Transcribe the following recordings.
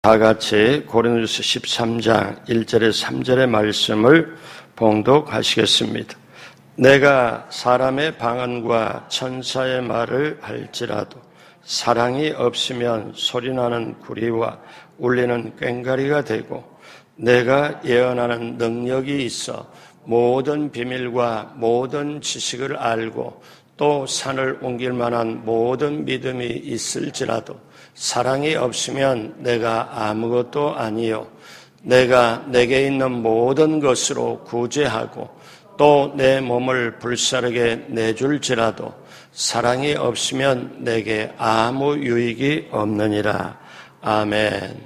다 같이 고린도서 13장 1절에 3절의 말씀을 봉독하시겠습니다. 내가 사람의 방언과 천사의 말을 할지라도 사랑이 없으면 소리나는 구리와 울리는 꽹과리가 되고, 내가 예언하는 능력이 있어 모든 비밀과 모든 지식을 알고 또 산을 옮길 만한 모든 믿음이 있을지라도 사랑이 없으면 내가 아무것도 아니요, 내가 내게 있는 모든 것으로 구제하고 또 내 몸을 불사르게 내줄지라도 사랑이 없으면 내게 아무 유익이 없느니라. 아멘.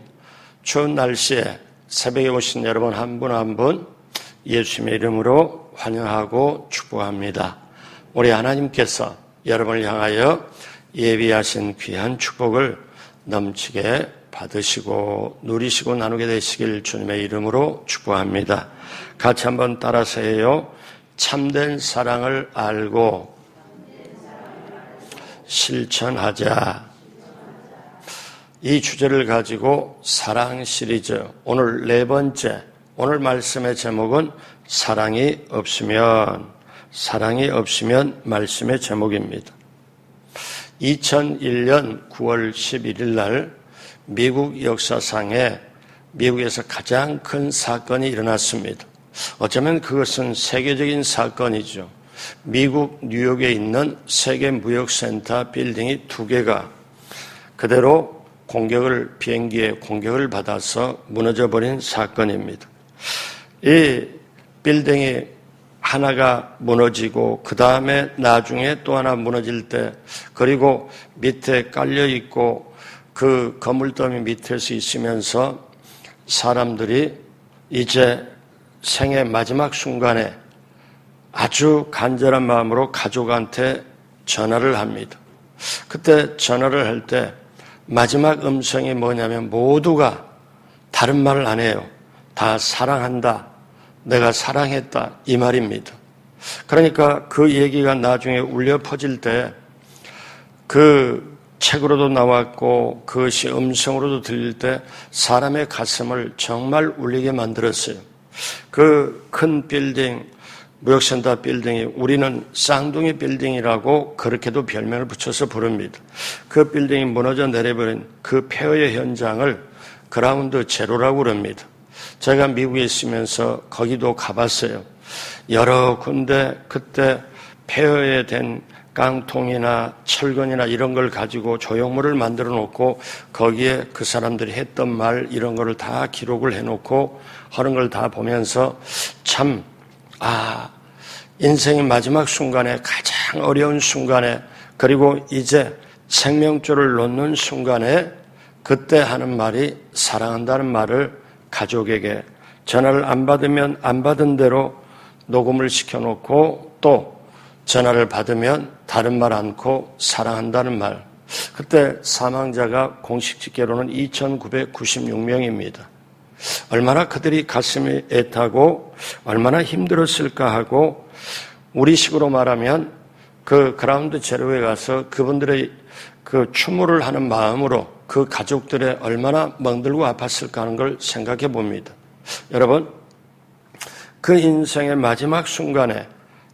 추운 날씨에 새벽에 오신 여러분 한 분 한 분 예수님의 이름으로 환영하고 축복합니다. 우리 하나님께서 여러분을 향하여 예비하신 귀한 축복을 넘치게 받으시고 누리시고 나누게 되시길 주님의 이름으로 축복합니다. 같이 한번 따라서 해요. 참된 사랑을 알고 실천하자. 이 주제를 가지고 사랑 시리즈 오늘 네 번째, 오늘 말씀의 제목은 사랑이 없으면 말씀의 제목입니다. 2001년 9월 11일 날 미국 역사상에 미국에서 가장 큰 사건이 일어났습니다. 어쩌면 그것은 세계적인 사건이죠. 미국 뉴욕에 있는 세계무역센터 빌딩이 2개가 그대로 비행기에 공격을 받아서 무너져버린 사건입니다. 이 빌딩이 하나가 무너지고 그 다음에 나중에 또 하나 무너질 때, 그리고 밑에 깔려있고 그 건물더미 밑에서 있으면서 사람들이 이제 생의 마지막 순간에 아주 간절한 마음으로 가족한테 전화를 합니다. 그때 전화를 할 때 마지막 음성이 뭐냐면 모두가 다른 말을 안 해요. 다 사랑한다, 내가 사랑했다, 이 말입니다. 그러니까 그 얘기가 나중에 울려 퍼질 때 그 책으로도 나왔고 그것이 음성으로도 들릴 때 사람의 가슴을 정말 울리게 만들었어요. 그 큰 빌딩, 무역센터 빌딩이 우리는 쌍둥이 빌딩이라고 그렇게도 별명을 붙여서 부릅니다. 그 빌딩이 무너져 내려버린 그 폐허의 현장을 그라운드 제로라고 그럽니다. 제가 미국에 있으면서 거기도 가봤어요. 여러 군데 그때 폐허된 깡통이나 철근이나 이런 걸 가지고 조형물을 만들어 놓고 거기에 그 사람들이 했던 말 이런 거를 다 기록을 해놓고 하는 걸 다 보면서 참, 인생의 마지막 순간에 가장 어려운 순간에, 그리고 이제 생명줄을 놓는 순간에 그때 하는 말이 사랑한다는 말을 가족에게 전화를 안 받으면 안 받은 대로 녹음을 시켜놓고 또 전화를 받으면 다른 말 않고 사랑한다는 말. 그때 사망자가 공식 집계로는 2,996명입니다. 얼마나 그들이 가슴이 애타고 얼마나 힘들었을까 하고, 우리식으로 말하면 그 그라운드 제로에 가서 그분들의 그 추모를 하는 마음으로 그 가족들의 얼마나 멍들고 아팠을까 하는 걸 생각해 봅니다. 여러분, 그 인생의 마지막 순간에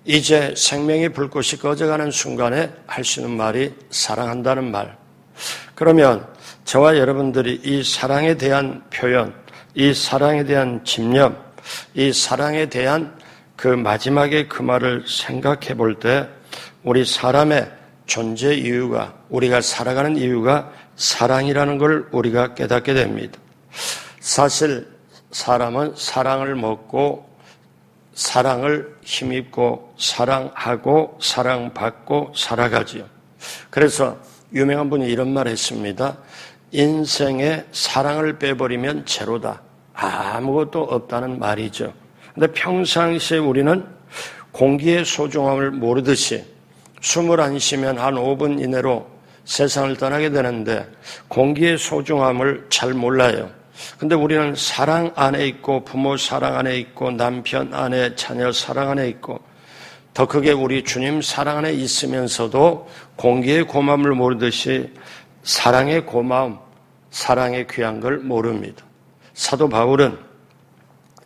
이제 생명의 불꽃이 꺼져가는 순간에 할 수 있는 말이 사랑한다는 말. 그러면 저와 여러분들이 이 사랑에 대한 표현, 이 사랑에 대한 집념, 이 사랑에 대한 그 마지막에 그 말을 생각해 볼 때 우리 사람의 존재 이유가, 우리가 살아가는 이유가 사랑이라는 걸 우리가 깨닫게 됩니다. 사실 사람은 사랑을 먹고 사랑을 힘입고 사랑하고 사랑받고 살아가지요. 그래서 유명한 분이 이런 말 했습니다. 인생에 사랑을 빼버리면 제로다. 아무것도 없다는 말이죠. 근데 평상시에 우리는 공기의 소중함을 모르듯이 숨을 안 쉬면 한 5분 이내로 세상을 떠나게 되는데 공기의 소중함을 잘 몰라요. 근데 우리는 사랑 안에 있고 부모 사랑 안에 있고 남편 안에 자녀 사랑 안에 있고 더 크게 우리 주님 사랑 안에 있으면서도 공기의 고마움을 모르듯이 사랑의 고마움, 사랑의 귀한 걸 모릅니다. 사도 바울은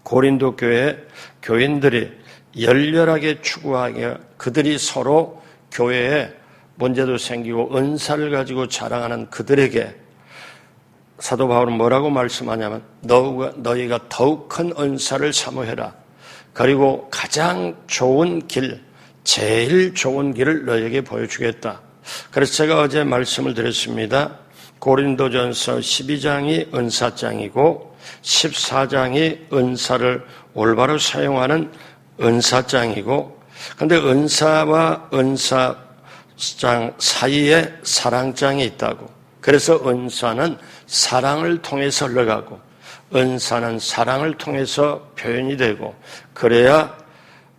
고린도 교회 교인들이 열렬하게 추구하게 그들이 서로 교회에 문제도 생기고 은사를 가지고 자랑하는 그들에게 사도 바울은 뭐라고 말씀하냐면 너희가 더욱 큰 은사를 사모해라. 그리고 가장 좋은 길, 제일 좋은 길을 너희에게 보여주겠다. 그래서 제가 어제 말씀을 드렸습니다. 고린도전서 12장이 은사장이고 14장이 은사를 올바로 사용하는 은사장이고, 근데 은사와 은사장 사이에 사랑장이 있다고. 그래서 은사는 사랑을 통해서 흘러가고 은사는 사랑을 통해서 표현이 되고, 그래야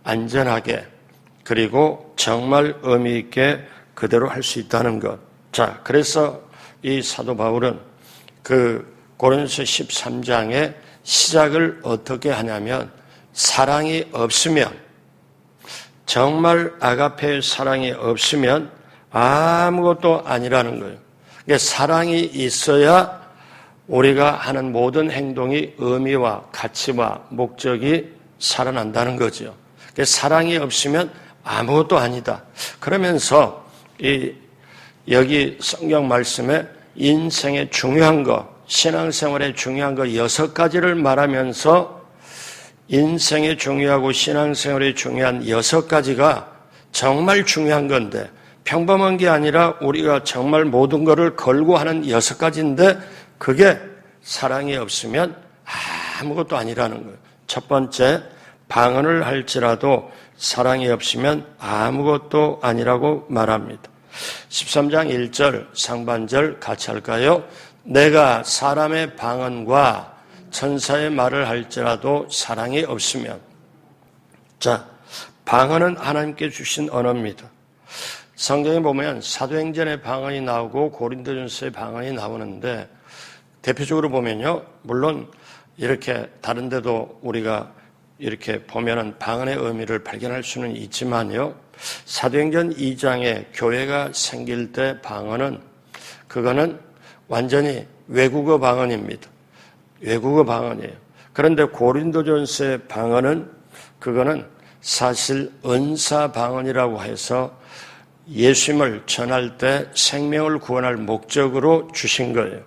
안전하게 그리고 정말 의미 있게 그대로 할 수 있다는 것. 자, 그래서 이 사도 바울은 그 고린도서 13장의 시작을 어떻게 하냐면, 사랑이 없으면, 정말 아가페의 사랑이 없으면 아무것도 아니라는 거예요. 그러니까 사랑이 있어야 우리가 하는 모든 행동이 의미와 가치와 목적이 살아난다는 거죠. 그러니까 사랑이 없으면 아무것도 아니다. 그러면서 여기 성경 말씀에 인생의 중요한 것, 신앙생활의 중요한 것 6가지를 말하면서 인생의 중요하고 신앙생활의 중요한 6가지가 정말 중요한 건데, 평범한 게 아니라 우리가 정말 모든 것을 걸고 하는 6가지인데 그게 사랑이 없으면 아무것도 아니라는 거예요. 첫 번째, 방언을 할지라도 사랑이 없으면 아무것도 아니라고 말합니다. 13장 1절 상반절 같이 할까요? 내가 사람의 방언과 천사의 말을 할지라도 사랑이 없으면. 자, 방언은 하나님께 주신 언어입니다. 성경에 보면 사도행전의 방언이 나오고 고린도전서의 방언이 나오는데, 대표적으로 보면요, 물론 이렇게 다른 데도 우리가 이렇게 보면은 방언의 의미를 발견할 수는 있지만요, 사도행전 2장에 교회가 생길 때 방언은 그거는 완전히 외국어 방언입니다. 외국어 방언이에요. 그런데 고린도전서의 방언은 그거는 사실 은사 방언이라고 해서 예수님을 전할 때 생명을 구원할 목적으로 주신 거예요.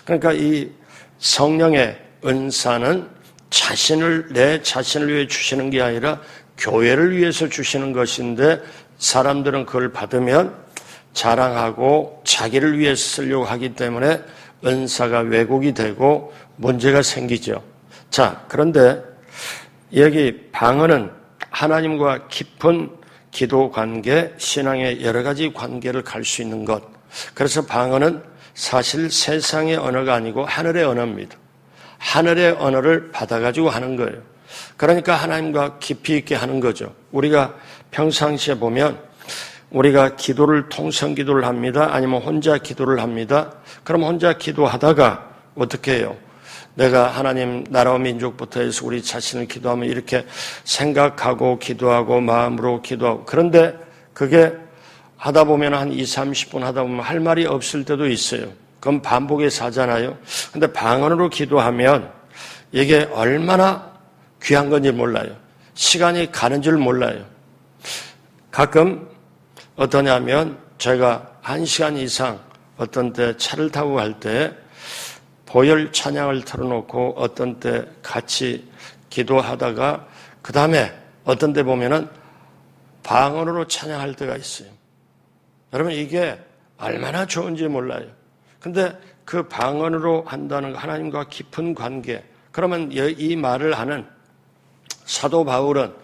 그러니까 이 성령의 은사는 내 자신을 위해 주시는 게 아니라 교회를 위해서 주시는 것인데, 사람들은 그걸 받으면 자랑하고 자기를 위해서 쓰려고 하기 때문에 은사가 왜곡이 되고 문제가 생기죠. 자, 그런데 여기 방언은 하나님과 깊은 기도 관계, 신앙의 여러 가지 관계를 갈 수 있는 것. 그래서 방언은 사실 세상의 언어가 아니고 하늘의 언어입니다. 하늘의 언어를 받아가지고 하는 거예요. 그러니까 하나님과 깊이 있게 하는 거죠. 우리가 평상시에 보면 우리가 기도를 통성기도를 합니다. 아니면 혼자 기도를 합니다. 그럼 혼자 기도하다가 어떻게 해요? 내가 하나님 나라와 민족부터 해서 우리 자신을 기도하면 이렇게 생각하고 기도하고 마음으로 기도하고, 그런데 그게 하다 보면 한 20-30분 하다 보면 할 말이 없을 때도 있어요. 그럼 반복해서 하잖아요. 근데 방언으로 기도하면 이게 얼마나 귀한 건지 몰라요. 시간이 가는 줄 몰라요. 가끔 어떠냐면 제가 1시간 이상 어떤 때 차를 타고 갈 때 보혈 찬양을 틀어놓고 어떤 때 같이 기도하다가 그 다음에 어떤 때 보면은 방언으로 찬양할 때가 있어요. 여러분, 이게 얼마나 좋은지 몰라요. 근데 그 방언으로 한다는 거, 하나님과 깊은 관계. 그러면 이 말을 하는 사도 바울은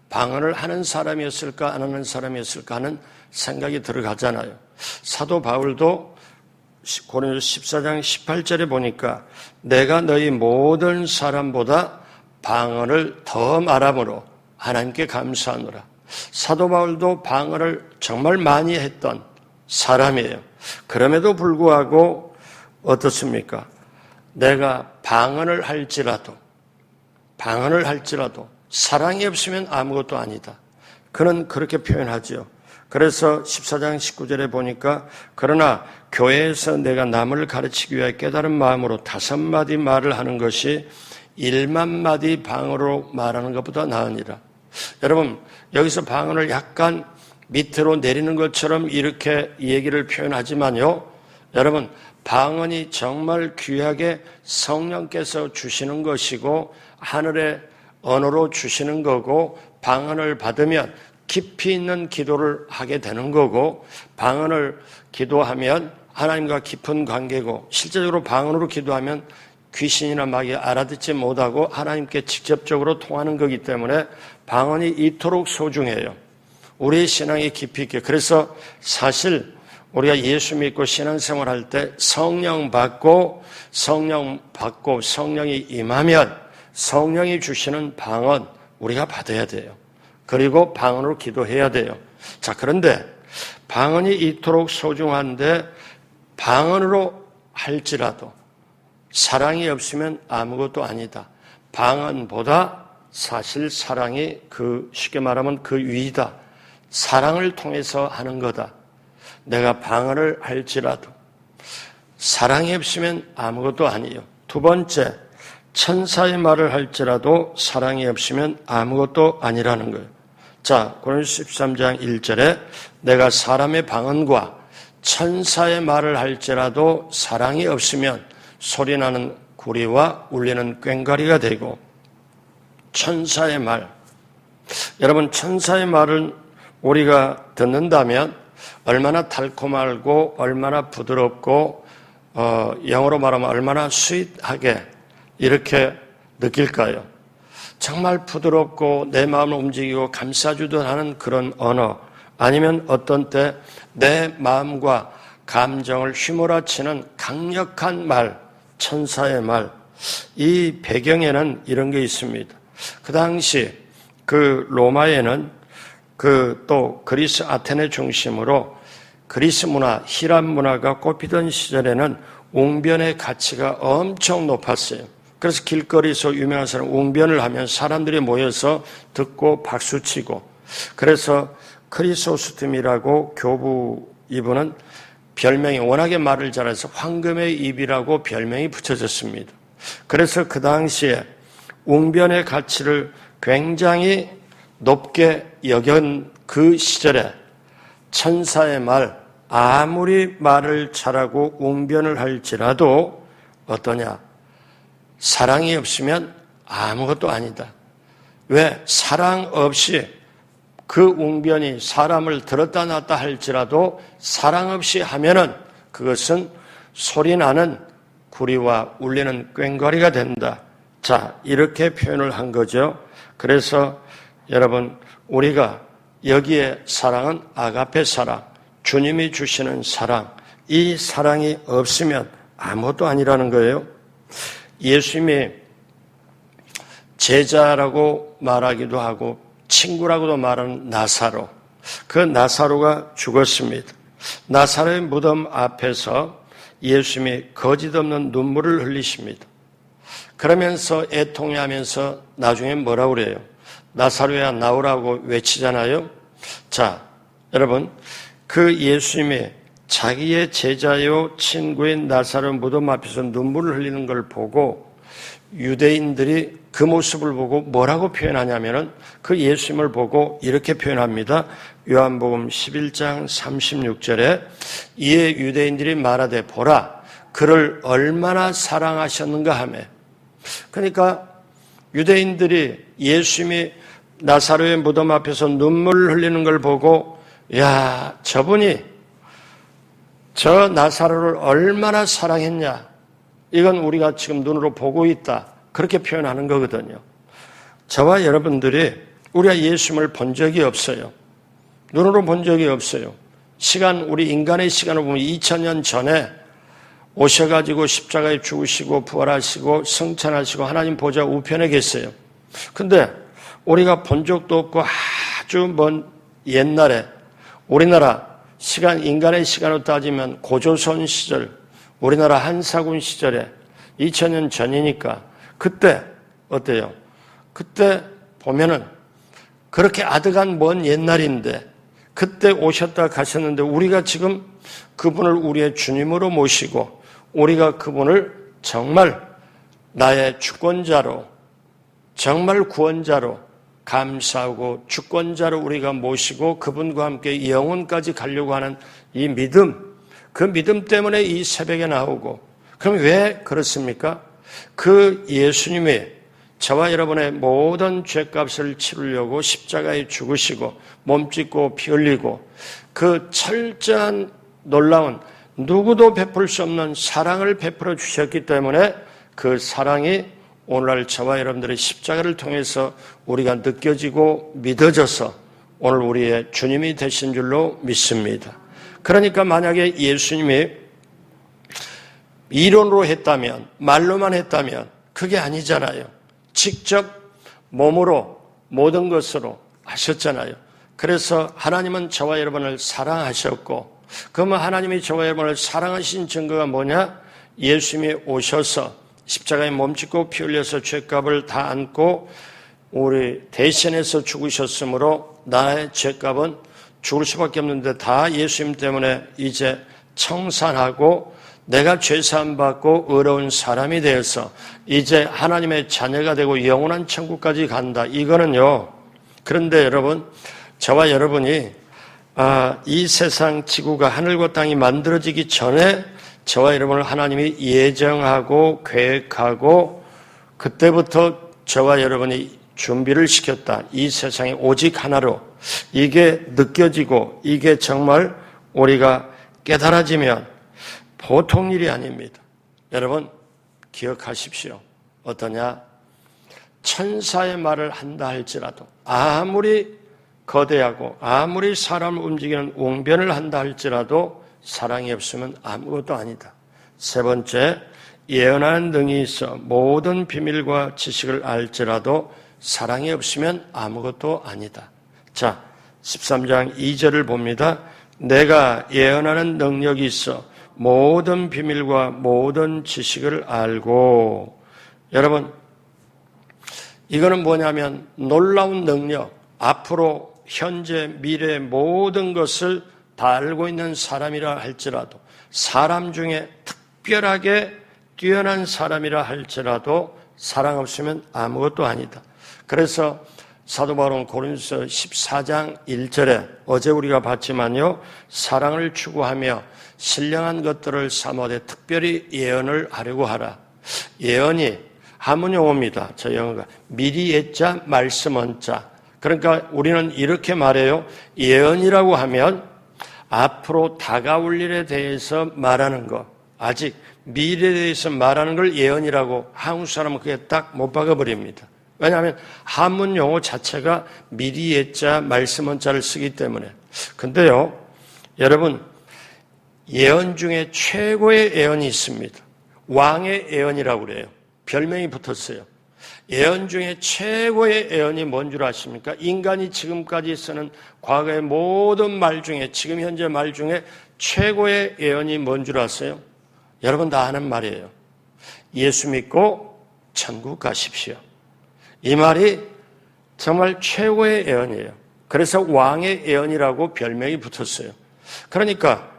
방언을 하는 사람이었을까 안 하는 사람이었을까 하는 생각이 들어가잖아요. 사도 바울도 고린도서 14장 18절에 보니까 내가 너희 모든 사람보다 방언을 더 말함으로 하나님께 감사하노라. 사도 바울도 방언을 정말 많이 했던 사람이에요. 그럼에도 불구하고 어떻습니까? 내가 방언을 할지라도 사랑이 없으면 아무것도 아니다. 그는 그렇게 표현하죠. 그래서 14장 19절에 보니까 그러나 교회에서 내가 남을 가르치기 위해 깨달은 마음으로 5마디 말을 하는 것이 100,000마디 방언으로 말하는 것보다 나으니라. 여러분, 여기서 방언을 약간 밑으로 내리는 것처럼 이렇게 얘기를 표현하지만요, 여러분, 방언이 정말 귀하게 성령께서 주시는 것이고 하늘의 언어로 주시는 거고, 방언을 받으면 깊이 있는 기도를 하게 되는 거고, 방언을 기도하면 하나님과 깊은 관계고, 실제적으로 방언으로 기도하면 귀신이나 마귀 알아듣지 못하고 하나님께 직접적으로 통하는 거기 때문에 방언이 이토록 소중해요. 우리의 신앙이 깊이 있게. 그래서 사실 우리가 예수 믿고 신앙생활할 때 성령 받고 성령이 임하면 성령이 주시는 방언 우리가 받아야 돼요. 그리고 방언으로 기도해야 돼요. 자, 그런데 방언이 이토록 소중한데 방언으로 할지라도 사랑이 없으면 아무것도 아니다. 방언보다 사실 사랑이 쉽게 말하면 그 위이다. 사랑을 통해서 하는 거다. 내가 방언을 할지라도 사랑이 없으면 아무것도 아니에요. 두 번째, 천사의 말을 할지라도 사랑이 없으면 아무것도 아니라는 거예요. 자, 고린도서 13장 1절에 내가 사람의 방언과 천사의 말을 할지라도 사랑이 없으면 소리나는 구리와 울리는 꽹과리가 되고, 천사의 말, 여러분, 천사의 말은 우리가 듣는다면 얼마나 달콤하고 얼마나 부드럽고 영어로 말하면 얼마나 스윗하게 이렇게 느낄까요? 정말 부드럽고 내 마음을 움직이고 감싸주듯 하는 그런 언어, 아니면 어떤 때 내 마음과 감정을 휘몰아치는 강력한 말, 천사의 말, 이 배경에는 이런 게 있습니다. 그 당시 그 로마에는 또 그리스 아테네 중심으로 그리스 문화, 히람 문화가 꽃피던 시절에는 웅변의 가치가 엄청 높았어요. 그래서 길거리에서 유명한 사람 웅변을 하면 사람들이 모여서 듣고 박수치고, 그래서 크리소스톰이라고 교부 이분은 별명이 워낙에 말을 잘해서 황금의 입이라고 별명이 붙여졌습니다. 그래서 그 당시에 웅변의 가치를 굉장히 높게 여긴 그 시절에 천사의 말, 아무리 말을 잘하고 웅변을 할지라도 어떠냐? 사랑이 없으면 아무것도 아니다. 왜? 사랑 없이 그 웅변이 사람을 들었다 놨다 할지라도 사랑 없이 하면은 그것은 소리나는 구리와 울리는 꽹과리가 된다. 자, 이렇게 표현을 한 거죠. 그래서 여러분, 우리가 여기에 사랑은 아가페 사랑, 주님이 주시는 사랑, 이 사랑이 없으면 아무것도 아니라는 거예요. 예수님이 제자라고 말하기도 하고 친구라고도 말하는 나사로, 그 나사로가 죽었습니다. 나사로의 무덤 앞에서 예수님이 거짓없는 눈물을 흘리십니다. 그러면서 애통해하면서 나중에 뭐라고 그래요? 나사로야 나오라고 외치잖아요. 자, 여러분, 그 예수님이 자기의 제자요 친구인 나사로 무덤 앞에서 눈물을 흘리는 걸 보고 유대인들이 그 모습을 보고 뭐라고 표현하냐면은 그 예수님을 보고 이렇게 표현합니다. 요한복음 11장 36절에 이에 유대인들이 말하되 보라 그를 얼마나 사랑하셨는가 하며, 그러니까 유대인들이 예수님이 나사로의 무덤 앞에서 눈물을 흘리는 걸 보고 야, 저분이 저 나사로를 얼마나 사랑했냐, 이건 우리가 지금 눈으로 보고 있다, 그렇게 표현하는 거거든요. 저와 여러분들이 우리가 예수님을 본 적이 없어요. 눈으로 본 적이 없어요. 우리 인간의 시간을 보면 2000년 전에 오셔가지고 십자가에 죽으시고 부활하시고 승천하시고 하나님 보좌 우편에 계세요. 근데 우리가 본 적도 없고 아주 먼 옛날에 우리나라 인간의 시간으로 따지면 고조선 시절, 우리나라 한사군 시절에 2000년 전이니까 그때 어때요? 그때 보면은 그렇게 아득한 먼 옛날인데 그때 오셨다 가셨는데 우리가 지금 그분을 우리의 주님으로 모시고 우리가 그분을 정말 나의 주권자로, 정말 구원자로 감사하고 주권자로 우리가 모시고 그분과 함께 영혼까지 가려고 하는 이 믿음, 그 믿음 때문에 이 새벽에 나오고, 그럼 왜 그렇습니까? 그 예수님이 저와 여러분의 모든 죄값을 치르려고 십자가에 죽으시고 몸 찢고 피 흘리고 그 철저한 놀라운 누구도 베풀 수 없는 사랑을 베풀어 주셨기 때문에 그 사랑이 오늘날 저와 여러분들의 십자가를 통해서 우리가 느껴지고 믿어져서 오늘 우리의 주님이 되신 줄로 믿습니다. 그러니까 만약에 예수님이 이론으로 했다면, 말로만 했다면 그게 아니잖아요. 직접 몸으로 모든 것으로 하셨잖아요. 그래서 하나님은 저와 여러분을 사랑하셨고, 그러면 하나님이 저와 여러분을 사랑하신 증거가 뭐냐? 예수님이 오셔서 십자가에 몸짓고 피 흘려서 죄값을 다 안고 우리 대신해서 죽으셨으므로 나의 죄값은 죽을 수밖에 없는데 다 예수님 때문에 이제 청산하고 내가 죄사함 받고 의로운 사람이 되어서 이제 하나님의 자녀가 되고 영원한 천국까지 간다. 이거는요. 그런데 여러분, 저와 여러분이 이 세상 지구가 하늘과 땅이 만들어지기 전에 저와 여러분을 하나님이 예정하고 계획하고 그때부터 저와 여러분이 준비를 시켰다. 이 세상에 오직 하나로. 이게 느껴지고 이게 정말 우리가 깨달아지면 보통 일이 아닙니다. 여러분 기억하십시오. 어떠냐? 천사의 말을 한다 할지라도 아무리 거대하고 아무리 사람을 움직이는 웅변을 한다 할지라도 사랑이 없으면 아무것도 아니다. 세 번째, 예언하는 능이 있어 모든 비밀과 지식을 알지라도 사랑이 없으면 아무것도 아니다. 자, 13장 2절을 봅니다. 내가 예언하는 능력이 있어 모든 비밀과 모든 지식을 알고. 여러분, 이거는 뭐냐면 놀라운 능력, 앞으로 현재 미래 모든 것을 다 알고 있는 사람이라 할지라도, 사람 중에 특별하게 뛰어난 사람이라 할지라도 사랑 없으면 아무것도 아니다. 그래서 사도 바울은 고린도서 14장 1절에 어제 우리가 봤지만요, 사랑을 추구하며 신령한 것들을 삼아되 특별히 예언을 하려고 하라. 예언이 한문 용어입니다. 저 영어가 미리 예자 말씀은 자. 그러니까 우리는 이렇게 말해요. 예언이라고 하면 앞으로 다가올 일에 대해서 말하는 것, 아직 미래에 대해서 말하는 걸 예언이라고 한국 사람은 그게 딱 못 박아버립니다. 왜냐하면 한문 용어 자체가 미리 예자 말씀은 자를 쓰기 때문에. 근데요, 여러분, 예언 중에 최고의 예언이 있습니다. 왕의 예언이라고 그래요. 별명이 붙었어요. 예언 중에 최고의 예언이 뭔 줄 아십니까? 인간이 지금까지 쓰는 과거의 모든 말 중에, 지금 현재 말 중에 최고의 예언이 뭔 줄 아세요? 여러분 다 아는 말이에요. 예수 믿고 천국 가십시오. 이 말이 정말 최고의 예언이에요. 그래서 왕의 예언이라고 별명이 붙었어요. 그러니까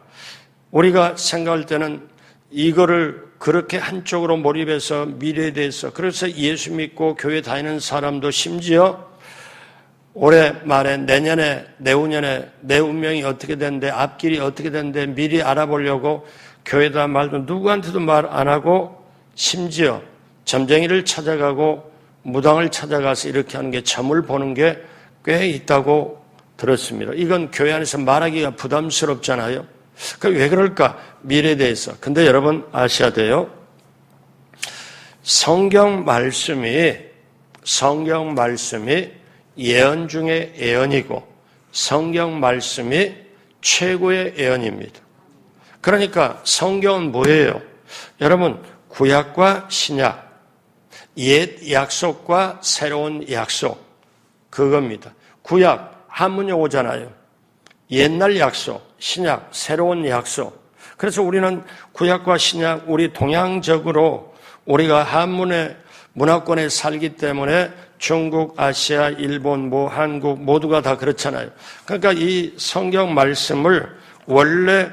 우리가 생각할 때는 이거를 그렇게 한쪽으로 몰입해서 미래에 대해서, 그래서 예수 믿고 교회 다니는 사람도 심지어 올해 말에 내년에 내후년에 내 운명이 어떻게 되는데 앞길이 어떻게 되는데 미리 알아보려고 교회다 말도 누구한테도 말 안 하고 심지어 점쟁이를 찾아가고 무당을 찾아가서 이렇게 하는 게 점을 보는 게 꽤 있다고 들었습니다. 이건 교회 안에서 말하기가 부담스럽잖아요. 왜 그럴까? 미래에 대해서. 근데 여러분 아셔야 돼요. 성경 말씀이 예언 중에 예언이고 성경 말씀이 최고의 예언입니다. 그러니까 성경은 뭐예요? 여러분, 구약과 신약, 옛 약속과 새로운 약속, 그겁니다. 구약, 한문 용어잖아요. 옛날 약속, 신약, 새로운 약속. 그래서 우리는 구약과 신약, 우리 동양적으로 우리가 한문에 문화권에 살기 때문에 중국, 아시아, 일본, 한국 모두가 다 그렇잖아요. 그러니까 이 성경 말씀을 원래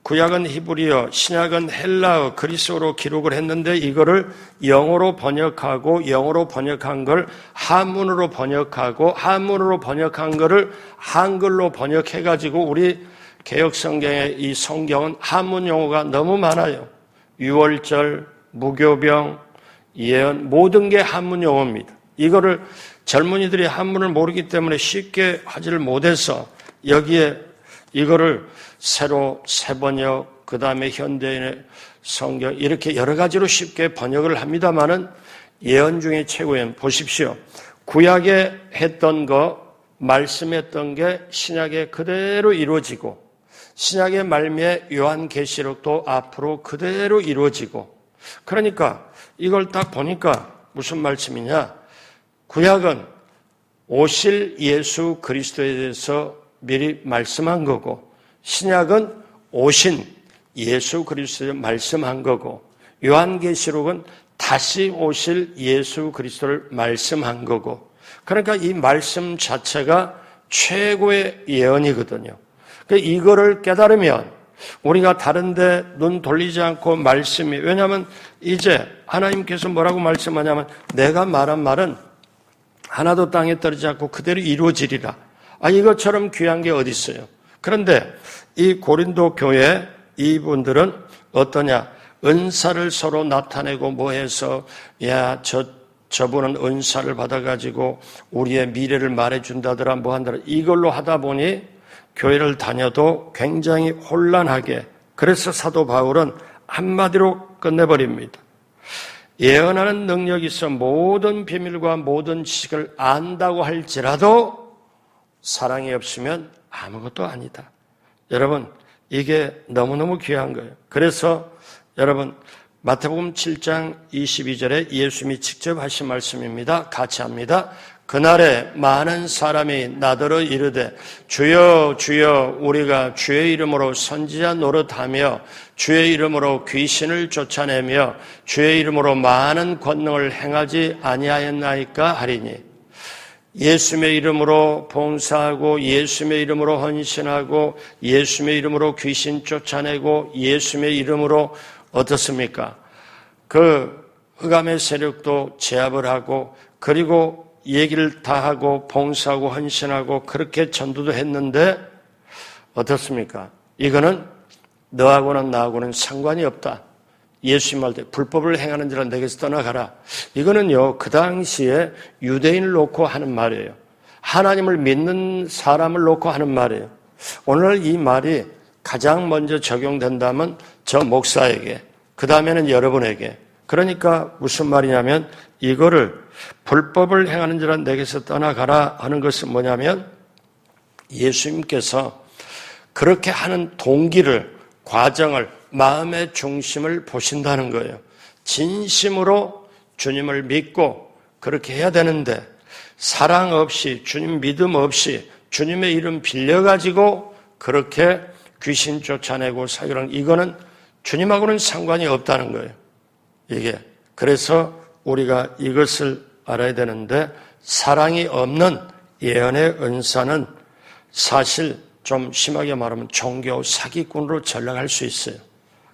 구약은 히브리어, 신약은 헬라어, 그리스어로 기록을 했는데 이거를 영어로 번역하고 영어로 번역한 걸 한문으로 번역하고 한문으로 번역한 거를 한글로 번역해가지고 우리 개역성경의 이 성경은 한문 용어가 너무 많아요. 유월절, 무교병, 예언 모든 게 한문 용어입니다. 이거를 젊은이들이 한문을 모르기 때문에 쉽게 하지를 못해서 여기에 이거를 새로 새번역, 그 다음에 현대인의 성경 이렇게 여러 가지로 쉽게 번역을 합니다마는 예언 중에 최고예언 보십시오. 구약에 했던 거, 말씀했던 게 신약에 그대로 이루어지고 신약의 말미에 요한계시록도 앞으로 그대로 이루어지고 그러니까 이걸 딱 보니까 무슨 말씀이냐? 구약은 오실 예수 그리스도에 대해서 미리 말씀한 거고 신약은 오신 예수 그리스도에 말씀한 거고 요한계시록은 다시 오실 예수 그리스도를 말씀한 거고 그러니까 이 말씀 자체가 최고의 예언이거든요. 그러니까 이거를 깨달으면 우리가 다른데 눈 돌리지 않고 말씀이 왜냐하면 이제 하나님께서 뭐라고 말씀하냐면 내가 말한 말은 하나도 땅에 떨어지지 않고 그대로 이루어지리라. 이것처럼 귀한 게 어디 있어요. 그런데 이 고린도 교회 이분들은 어떠냐? 은사를 서로 나타내고 뭐해서 야 저분은 은사를 받아가지고 우리의 미래를 말해준다더라 뭐한다더라 이걸로 하다 보니 교회를 다녀도 굉장히 혼란하게 그래서 사도 바울은 한마디로 끝내버립니다. 예언하는 능력이 있어 모든 비밀과 모든 지식을 안다고 할지라도 사랑이 없으면 아무것도 아니다. 여러분 이게 너무너무 귀한 거예요. 그래서 여러분 마태복음 7장 22절에 예수님이 직접 하신 말씀입니다. 같이 합니다. 그날에 많은 사람이 나더러 이르되 주여 주여 우리가 주의 이름으로 선지자 노릇하며 주의 이름으로 귀신을 쫓아내며 주의 이름으로 많은 권능을 행하지 아니하였나이까 하리니 예수님의 이름으로 봉사하고 예수님의 이름으로 헌신하고 예수님의 이름으로 귀신 쫓아내고 예수님의 이름으로 어떻습니까? 그 흑암의 세력도 제압을 하고 그리고 얘기를 다 하고 봉사하고 헌신하고 그렇게 전도도 했는데 어떻습니까? 이거는 너하고는 나하고는 상관이 없다. 예수님 말 때 불법을 행하는 자는 내게서 떠나가라. 이거는요 그 당시에 유대인을 놓고 하는 말이에요. 하나님을 믿는 사람을 놓고 하는 말이에요. 오늘 이 말이 가장 먼저 적용된다면 저 목사에게 그 다음에는 여러분에게 그러니까 무슨 말이냐면 이거를 불법을 행하는 자는 내게서 떠나가라 하는 것은 뭐냐면 예수님께서 그렇게 하는 동기를 과정을 마음의 중심을 보신다는 거예요. 진심으로 주님을 믿고 그렇게 해야 되는데 사랑 없이 주님 믿음 없이 주님의 이름 빌려가지고 그렇게 귀신 쫓아내고 사기라는 이거는 주님하고는 상관이 없다는 거예요. 이게 그래서 우리가 이것을 알아야 되는데 사랑이 없는 예언의 은사는 사실 좀 심하게 말하면 종교 사기꾼으로 전락할 수 있어요.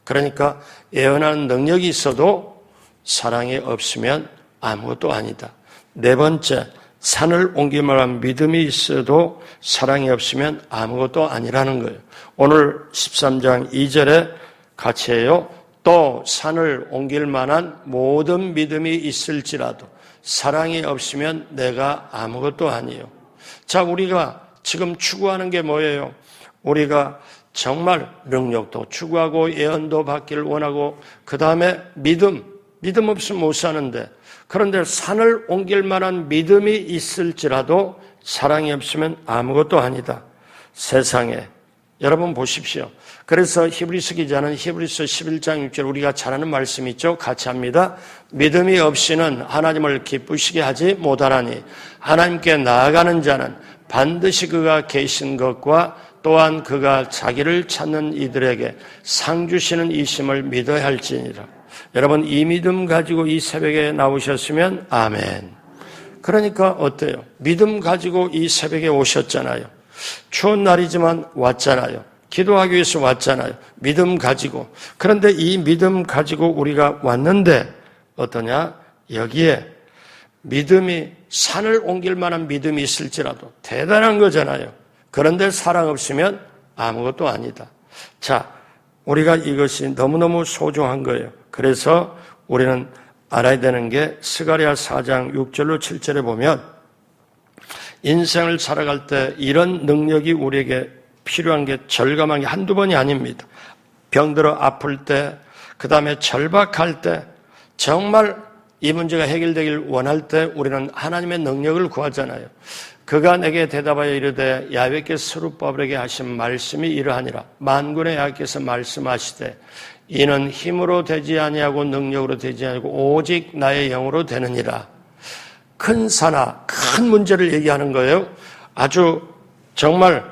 그러니까 예언하는 능력이 있어도 사랑이 없으면 아무것도 아니다. 네 번째, 산을 옮길 만한 믿음이 있어도 사랑이 없으면 아무것도 아니라는 거예요. 오늘 13장 2절에 같이 해요. 또 산을 옮길 만한 모든 믿음이 있을지라도 사랑이 없으면 내가 아무것도 아니에요. 자, 우리가 지금 추구하는 게 뭐예요? 우리가 정말 능력도 추구하고 예언도 받기를 원하고 그 다음에 믿음 없으면 못 사는데 그런데 산을 옮길 만한 믿음이 있을지라도 사랑이 없으면 아무것도 아니다. 세상에 여러분 보십시오. 그래서 히브리서 기자는 히브리서 11장 6절 우리가 잘 아는 말씀 있죠? 같이 합니다. 믿음이 없이는 하나님을 기쁘시게 하지 못하나니 하나님께 나아가는 자는 반드시 그가 계신 것과 또한 그가 자기를 찾는 이들에게 상 주시는 이심을 믿어야 할지니라. 여러분, 이 믿음 가지고 이 새벽에 나오셨으면 아멘. 그러니까 어때요? 믿음 가지고 이 새벽에 오셨잖아요. 추운 날이지만 왔잖아요. 기도하기 위해서 왔잖아요. 믿음 가지고. 그런데 이 믿음 가지고 우리가 왔는데 어떠냐? 여기에 믿음이 산을 옮길 만한 믿음이 있을지라도 대단한 거잖아요. 그런데 사랑 없으면 아무것도 아니다. 자, 우리가 이것이 너무너무 소중한 거예요. 그래서 우리는 알아야 되는 게 스가랴 4장 6절로 7절에 보면 인생을 살아갈 때 이런 능력이 우리에게 필요한 게 절감한 게 한두 번이 아닙니다. 병들어 아플 때, 그 다음에 절박할 때, 정말 이 문제가 해결되길 원할 때 우리는 하나님의 능력을 구하잖아요. 그가 내게 대답하여 이르되 야훼께서 스룹바벨에게 하신 말씀이 이러하니라. 만군의 여호와께서 말씀하시되 이는 힘으로 되지 아니하고 능력으로 되지 아니하고 오직 나의 영으로 되느니라. 큰 산하, 큰 문제를 얘기하는 거예요. 아주 정말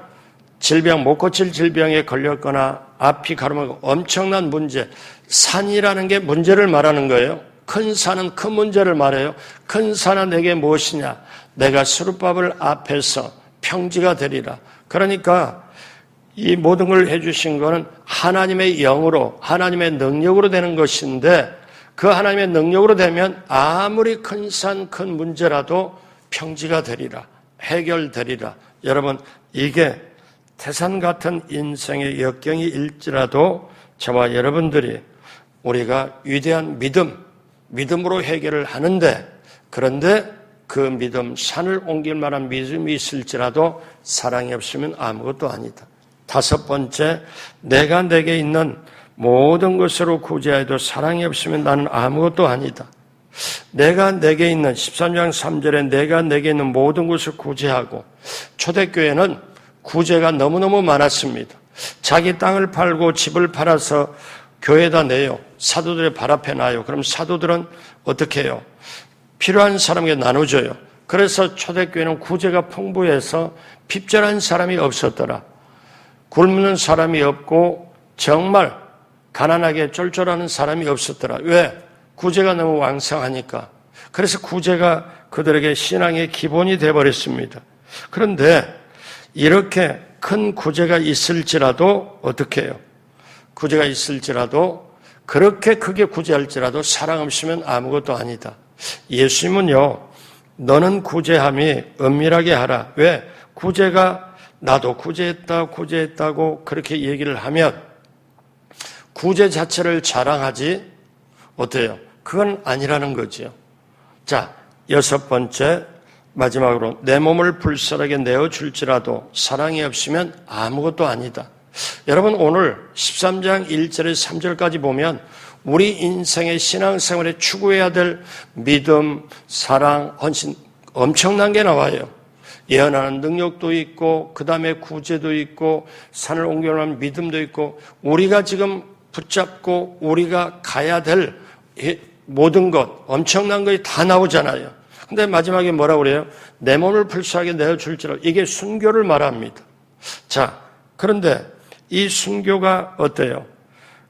질병, 못 고칠 질병에 걸렸거나 앞이 가로막고 엄청난 문제, 산이라는 게 문제를 말하는 거예요. 큰 산은 큰 문제를 말해요. 큰 산아 내게 무엇이냐? 내가 스룹바벨 앞에서 평지가 되리라. 그러니까 이 모든 걸 해주신 거는 하나님의 영으로, 하나님의 능력으로 되는 것인데 그 하나님의 능력으로 되면 아무리 큰 산, 큰 문제라도 평지가 되리라. 해결되리라. 여러분, 이게 태산 같은 인생의 역경이 일지라도 저와 여러분들이 우리가 위대한 믿음으로 해결을 하는데, 그런데 그 믿음, 산을 옮길 만한 믿음이 있을지라도 사랑이 없으면 아무것도 아니다. 다섯 번째, 내가 내게 있는 모든 것으로 구제해도 사랑이 없으면 나는 아무것도 아니다. 내가 내게 있는 13장 3절에 내가 내게 있는 모든 것을 구제하고, 초대교회는 구제가 너무너무 많았습니다. 자기 땅을 팔고 집을 팔아서 교회에다 내요. 사도들의 발 앞에 놔요. 그럼 사도들은 어떻게 해요? 필요한 사람에게 나눠줘요. 그래서 초대교회는 구제가 풍부해서 핍절한 사람이 없었더라. 굶는 사람이 없고 정말 가난하게 쫄쫄하는 사람이 없었더라. 왜? 구제가 너무 왕성하니까. 그래서 구제가 그들에게 신앙의 기본이 되어버렸습니다. 그런데 이렇게 큰 구제가 있을지라도 어떻게 해요? 구제가 있을지라도 그렇게 크게 구제할지라도 사랑 없으면 아무것도 아니다. 예수님은요, 너는 구제함이 은밀하게 하라. 왜? 구제가 나도 구제했다고 그렇게 얘기를 하면 구제 자체를 자랑하지 어때요? 그건 아니라는 거지요. 자, 여섯 번째, 마지막으로 내 몸을 불살하게 내어줄지라도 사랑이 없으면 아무것도 아니다. 여러분, 오늘 13장 1절에서 3절까지 보면 우리 인생의 신앙생활에 추구해야 될 믿음, 사랑, 헌신 엄청난 게 나와요. 예언하는 능력도 있고 그 다음에 구제도 있고 산을 옮겨가는 믿음도 있고 우리가 지금 붙잡고 우리가 가야 될 모든 것, 엄청난 것이 다 나오잖아요. 근데 마지막에 뭐라고 그래요? 내 몸을 불쌍하게 내어줄지라도. 이게 순교를 말합니다. 자, 그런데 이 순교가 어때요?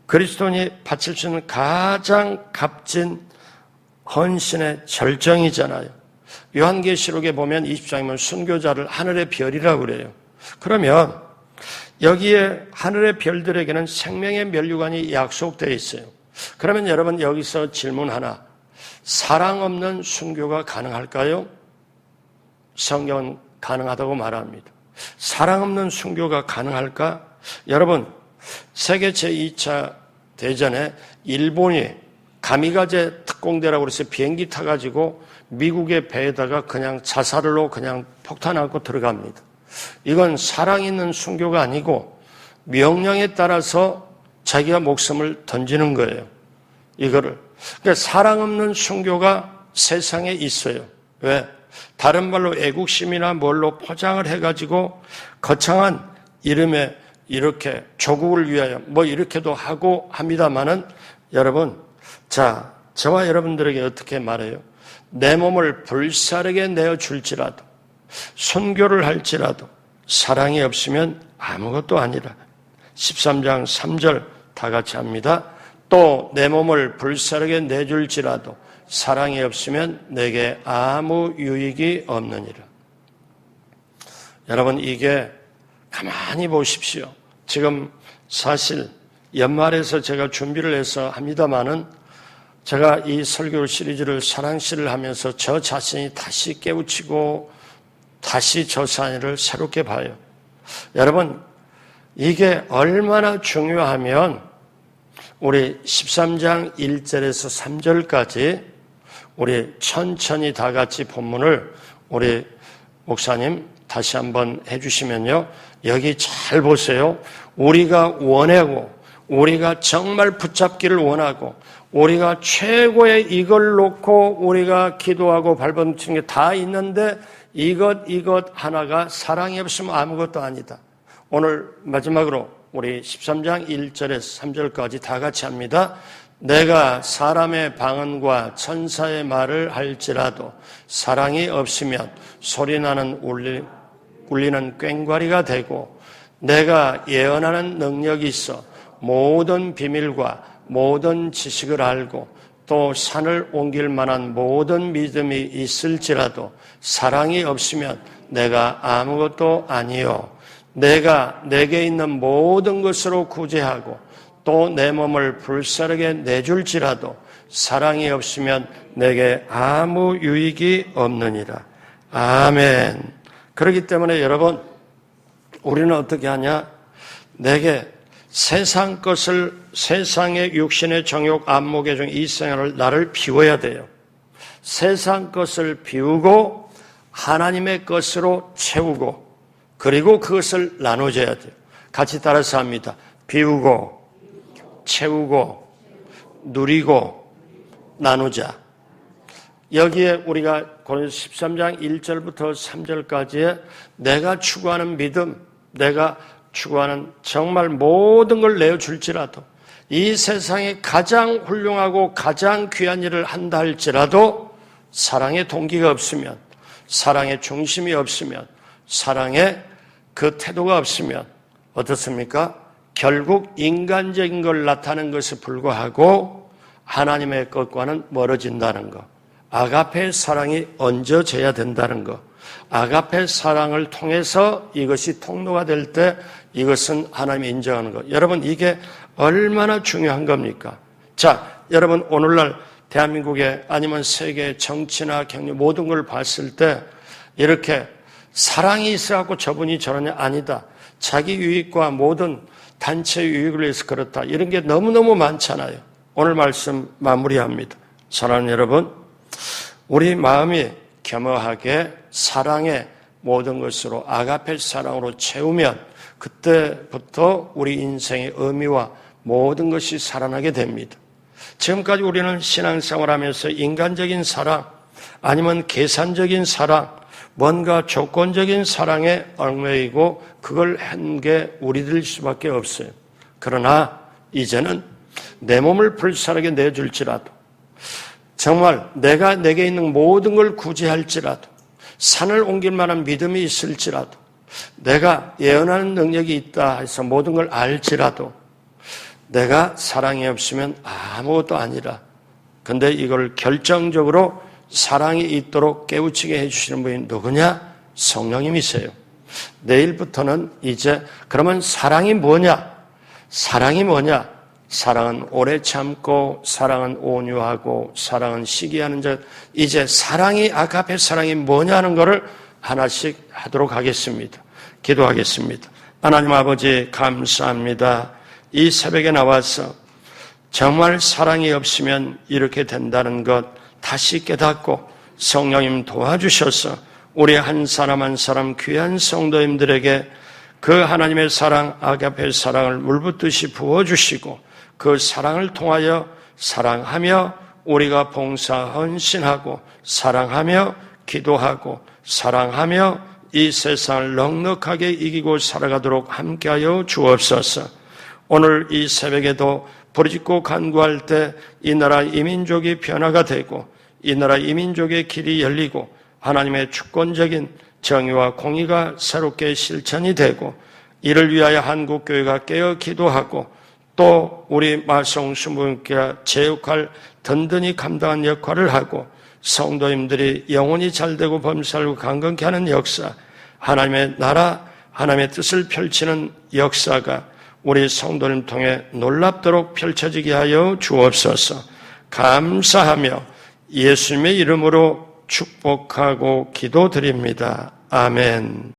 그리스도인이 바칠 수 있는 가장 값진 헌신의 절정이잖아요. 요한계시록에 보면 20장이면 순교자를 하늘의 별이라고 그래요. 그러면 여기에 하늘의 별들에게는 생명의 면류관이 약속되어 있어요. 그러면 여러분 여기서 질문 하나. 사랑 없는 순교가 가능할까요? 성경은 가능하다고 말합니다. 사랑 없는 순교가 가능할까? 여러분, 세계 제2차 대전에 일본이 가미가제 특공대라고 해서 비행기 타가지고 미국의 배에다가 그냥 자살로 그냥 폭탄 안고 들어갑니다. 이건 사랑 있는 순교가 아니고 명령에 따라서 자기가 목숨을 던지는 거예요. 이거를. 그러니까 사랑 없는 순교가 세상에 있어요. 왜? 다른 말로 애국심이나 뭘로 포장을 해가지고 거창한 이름에 이렇게 조국을 위하여 뭐 이렇게도 하고 합니다만은 여러분, 자, 저와 여러분들에게 어떻게 말해요? 내 몸을 불사르게 내어줄지라도 순교를 할지라도 사랑이 없으면 아무것도 아니라. 13장 3절 다 같이 합니다. 또 내 몸을 불사르게 내줄지라도 사랑이 없으면 내게 아무 유익이 없느니라. 여러분, 이게 가만히 보십시오. 지금 사실 연말에서 제가 준비를 해서 합니다마는 제가 이 설교 시리즈를 사랑시를 하면서 저 자신이 다시 깨우치고 다시 저 자신을 새롭게 봐요. 여러분, 이게 얼마나 중요하면 우리 13장 1절에서 3절까지 우리 천천히 다 같이 본문을 우리 목사님 다시 한번 해주시면요. 여기 잘 보세요. 우리가 원하고 우리가 정말 붙잡기를 원하고 우리가 최고의 이걸 놓고 우리가 기도하고 발버둥치는 게 다 있는데 이것 하나가 사랑이 없으면 아무것도 아니다. 오늘 마지막으로 우리 13장 1절에서 3절까지 다 같이 합니다. 내가 사람의 방언과 천사의 말을 할지라도 사랑이 없으면 소리나는 울리는 꽹과리가 되고 내가 예언하는 능력이 있어 모든 비밀과 모든 지식을 알고 또 산을 옮길 만한 모든 믿음이 있을지라도 사랑이 없으면 내가 아무것도 아니요. 내가 내게 있는 모든 것으로 구제하고 또 내 몸을 불사르게 내줄지라도 사랑이 없으면 내게 아무 유익이 없느니라. 아멘. 그렇기 때문에 여러분, 우리는 어떻게 하냐? 내게 세상 것을, 세상의 육신의 정욕, 안목의 정, 이 생활을 나를 비워야 돼요. 세상 것을 비우고 하나님의 것으로 채우고 그리고 그것을 나눠줘야 돼요. 같이 따라서 합니다. 비우고 채우고 누리고 나누자. 여기에 우리가 고린도서 13장 1절부터 3절까지의 내가 추구하는 믿음, 내가 추구하는 정말 모든 걸 내어줄지라도 이 세상에 가장 훌륭하고 가장 귀한 일을 한다 할지라도 사랑의 동기가 없으면, 사랑의 중심이 없으면, 사랑의 그 태도가 없으면 어떻습니까? 결국 인간적인 걸 나타내는 것에 불과하고 하나님의 것과는 멀어진다는 것. 아가페의 사랑이 얹어져야 된다는 것. 아가페 사랑을 통해서 이것이 통로가 될 때 이것은 하나님이 인정하는 것. 여러분, 이게 얼마나 중요한 겁니까? 자, 여러분, 오늘날 대한민국의 아니면 세계의 정치나 경제 모든 걸 봤을 때 이렇게 사랑이 있어갖고 저분이 저러냐? 아니다. 자기 유익과 모든 단체 유익을 위해서 그렇다. 이런 게 너무너무 많잖아요. 오늘 말씀 마무리합니다. 사랑하는 여러분, 우리 마음이 겸허하게 사랑의 모든 것으로 아가페 사랑으로 채우면 그때부터 우리 인생의 의미와 모든 것이 살아나게 됩니다. 지금까지 우리는 신앙생활하면서 인간적인 사랑 아니면 계산적인 사랑 뭔가 조건적인 사랑에 얽매이고 그걸 한 게 우리들 수밖에 없어요. 그러나 이제는 내 몸을 불사르게 내줄지라도 정말 내가 내게 있는 모든 걸 구제할지라도 산을 옮길 만한 믿음이 있을지라도 내가 예언하는 능력이 있다 해서 모든 걸 알지라도 내가 사랑이 없으면 아무것도 아니라 근데 이걸 결정적으로 사랑이 있도록 깨우치게 해주시는 분이 누구냐? 성령님이세요. 내일부터는 이제 그러면 사랑이 뭐냐? 사랑이 뭐냐? 사랑은 오래 참고 사랑은 온유하고 사랑은 시기하는 것. 이제 사랑이 아가페 사랑이 뭐냐는 것을 하나씩 하도록 하겠습니다. 기도하겠습니다. 하나님 아버지 감사합니다. 이 새벽에 나와서 정말 사랑이 없으면 이렇게 된다는 것 다시 깨닫고 성령님 도와주셔서 우리 한 사람 한 사람 귀한 성도님들에게 그 하나님의 사랑 아가페 사랑을 물붓듯이 부어주시고 그 사랑을 통하여 사랑하며 우리가 봉사 헌신하고 사랑하며 기도하고 사랑하며 이 세상을 넉넉하게 이기고 살아가도록 함께하여 주옵소서. 오늘 이 새벽에도 부르짖고 간구할 때 이 나라 이민족이 변화가 되고 이 나라 이민족의 길이 열리고 하나님의 주권적인 정의와 공의가 새롭게 실천이 되고 이를 위하여 한국교회가 깨어 기도하고 또 우리 마성 신부님께 제 역할 든든히 감당한 역할을 하고 성도님들이 영혼이 잘되고 범사하고 강건케 하는 역사, 하나님의 나라, 하나님의 뜻을 펼치는 역사가 우리 성도님 통해 놀랍도록 펼쳐지게 하여 주옵소서. 감사하며 예수님의 이름으로 축복하고 기도드립니다. 아멘.